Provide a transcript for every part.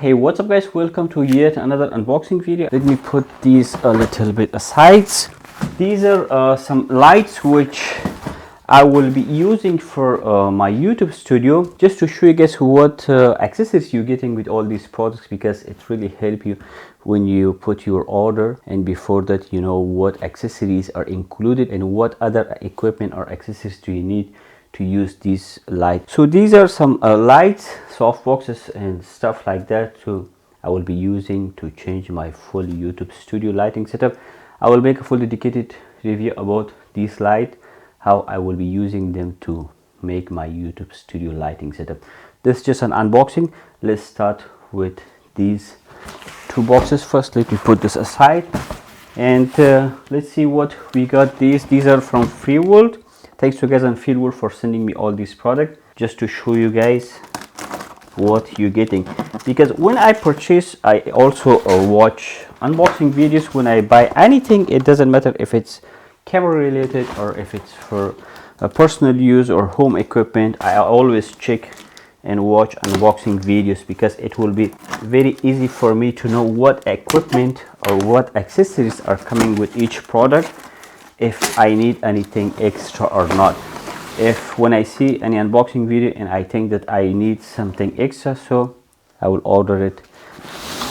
Hey, what's up guys, welcome to yet another unboxing video. Let me put these a little bit aside. These are some lights which I will be using for my YouTube studio, just to show you guys what accessories you're getting with all these products, because it really help you when you put your order, and before that you know what accessories are included and what other equipment or accessories do you need to use these lights. So these are some lights, soft boxes and stuff like that, so I will be using to change my full YouTube studio lighting setup. I will make a full dedicated review about these lights, how I will be using them to make my YouTube studio lighting setup. This is just an unboxing. Let's start with these two boxes first. Let me put this aside and let's see what we got. These are from FeelWorld. Thanks to guys on FeelWorld for sending me all these products, just to show you guys what you're getting. Because when I purchase, I also watch unboxing videos. When I buy anything, it doesn't matter if it's camera related or if it's for personal use or home equipment, I always check and watch unboxing videos, because it will be very easy for me to know what equipment or what accessories are coming with each product, if I need anything extra or not. If when I see any unboxing video and I think that I need something extra, so I will order it,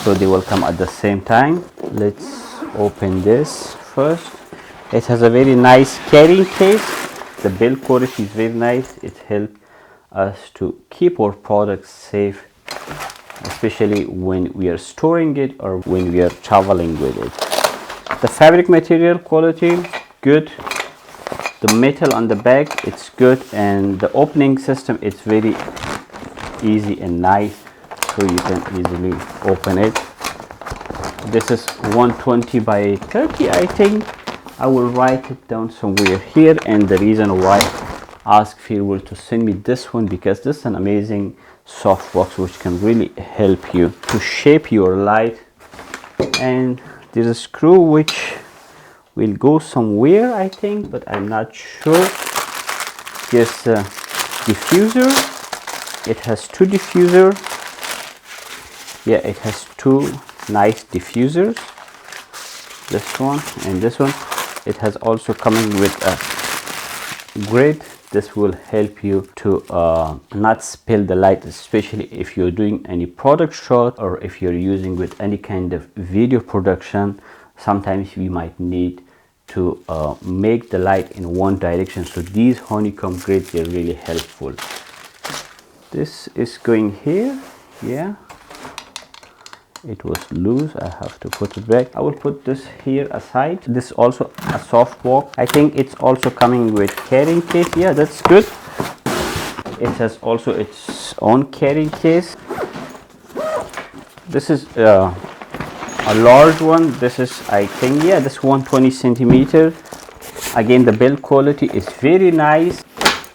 so they will come at the same time. Let's open this first. It has a very nice carrying case. The build quality is very nice. It helps us to keep our products safe, especially when we are storing it or when we are traveling with it. The fabric material quality good, the metal on the back it's good, and the opening system it's very easy and nice, so you can easily open it. This is 120 by 30, I think. I will write it down somewhere here, and the reason why I asked FeelWorld to send me this one, because this is an amazing soft box which can really help you to shape your light. And there's a screw which will go somewhere, I think, but I'm not sure. There's a diffuser. It has two diffusers. Yeah, it has two nice diffusers, this one and this one. It has also coming with a grid. This will help you to not spill the light, especially if you're doing any product shot or if you're using with any kind of video production. Sometimes we might need to make the light in one direction, so these honeycomb grids are really helpful. This is going here. Yeah, it was loose, I have to put it back. I will put this here aside. This is also a soft box. I think it's also coming with carrying case. Yeah, that's good. It has also its own carrying case. This is a large one. This is, I think, yeah, this 120 centimeter. Again, the build quality is very nice.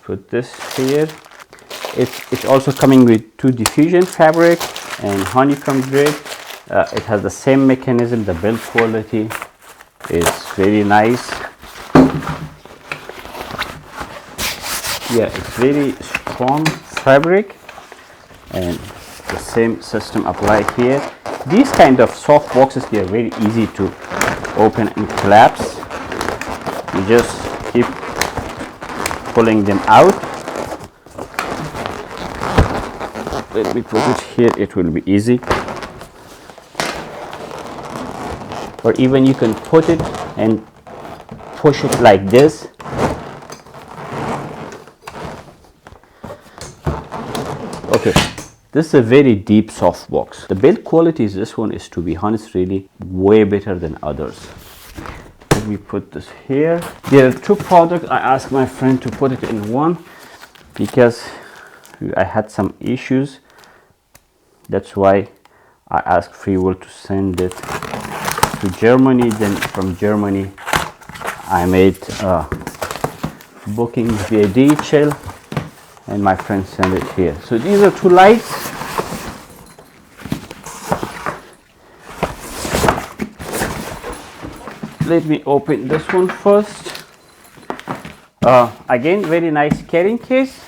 Put this here. It's also coming with two diffusion fabric and honeycomb grid. It has the same mechanism. The build quality is very nice. Yeah, it's very strong fabric, and the same system applied here. These kind of soft boxes, they are very easy to open and collapse. You just keep pulling them out. Let me put it here, it will be easy. Or even you can put it and push it like this. Okay, this is a very deep soft box. The build quality is, this one is, to be honest, really way better than others. Let me put this here. There are two products. I asked my friend to put it in one because I had some issues. That's why I asked FeelWorld to send it to Germany. Then from Germany I made booking via DHL, and my friend sent it here. So these are two lights. Let me open this one first. Again, very nice carrying case.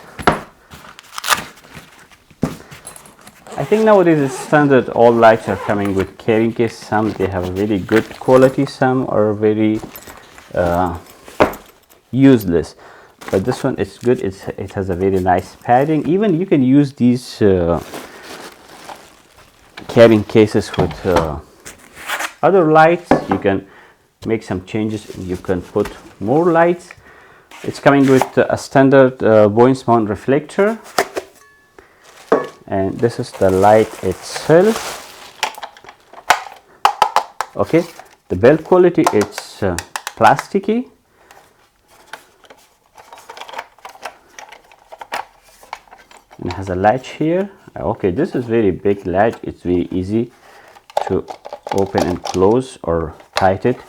I think think nowadays it's standard, all lights are coming with carrying case. Some they have a very good quality, some are very useless, but this one is good. It has a very nice padding. Even you can use these carrying cases with other lights. You can make some changes and you can put more lights. It's coming with a standard Boyens mount reflector, and this is the light itself. Okay, the build quality, it's plasticky. And it has a latch here. Okay, this is very big latch. It's very easy to open and close or tighten it.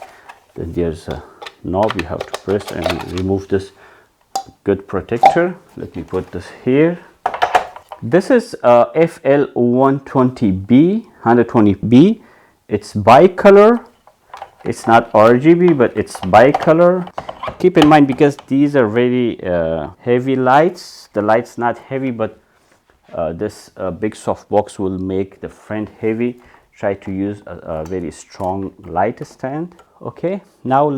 Then there's a knob you have to press and remove this good protector. Let me put this here. This is FL120B. It's bicolor. It's not RGB, but it's bicolor. Keep in mind, because these are very heavy lights, the light's not heavy, but this big softbox will make the front heavy. Try to use a very strong light stand. Okay, now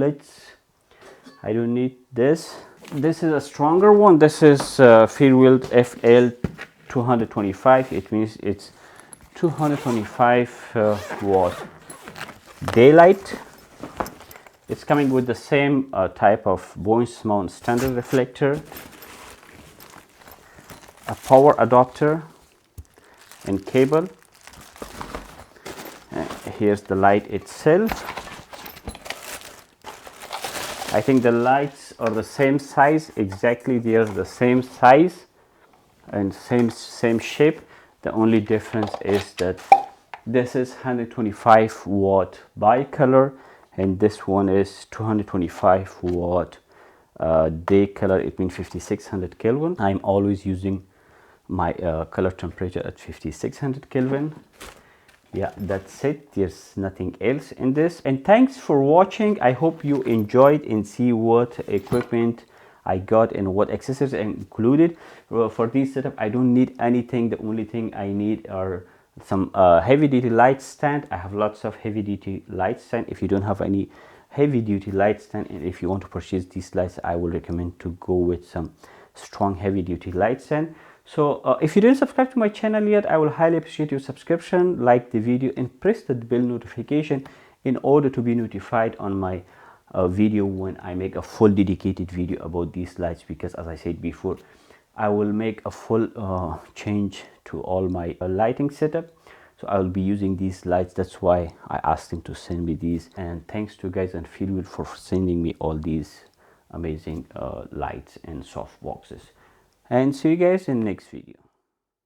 I don't need this. This is a stronger one. This is FeelWorld FL225. It means it's 225 watt daylight. It's coming with the same type of Boyens mount standard reflector, a power adapter and cable. Here's the light itself. I think the lights are the same size, exactly. They're the same size and same shape. The only difference is that this is 125 watt bicolor and this one is 225 watt day color. It means 5600 Kelvin. I'm always using my color temperature at 5600 Kelvin. Yeah, that's it. There's nothing else in this. And thanks for watching. I hope you enjoyed and see what equipment I got and what accessories I included. For this setup, I don't need anything. The only thing I need are some heavy duty light stand. I have lots of heavy duty light stand. If you don't have any heavy duty light stand and if you want to purchase these lights, I will recommend to go with some strong heavy duty light stand. So if you didn't subscribe to my channel yet, I will highly appreciate your subscription, like the video and press the bell notification in order to be notified on my video when I make a full dedicated video about these lights, because as I said before, I will make a full change to all my lighting setup. So I will be using these lights. That's why I asked them to send me these, and thanks to guys and FeelWorld for sending me all these amazing lights and soft boxes. And see you guys in the next video.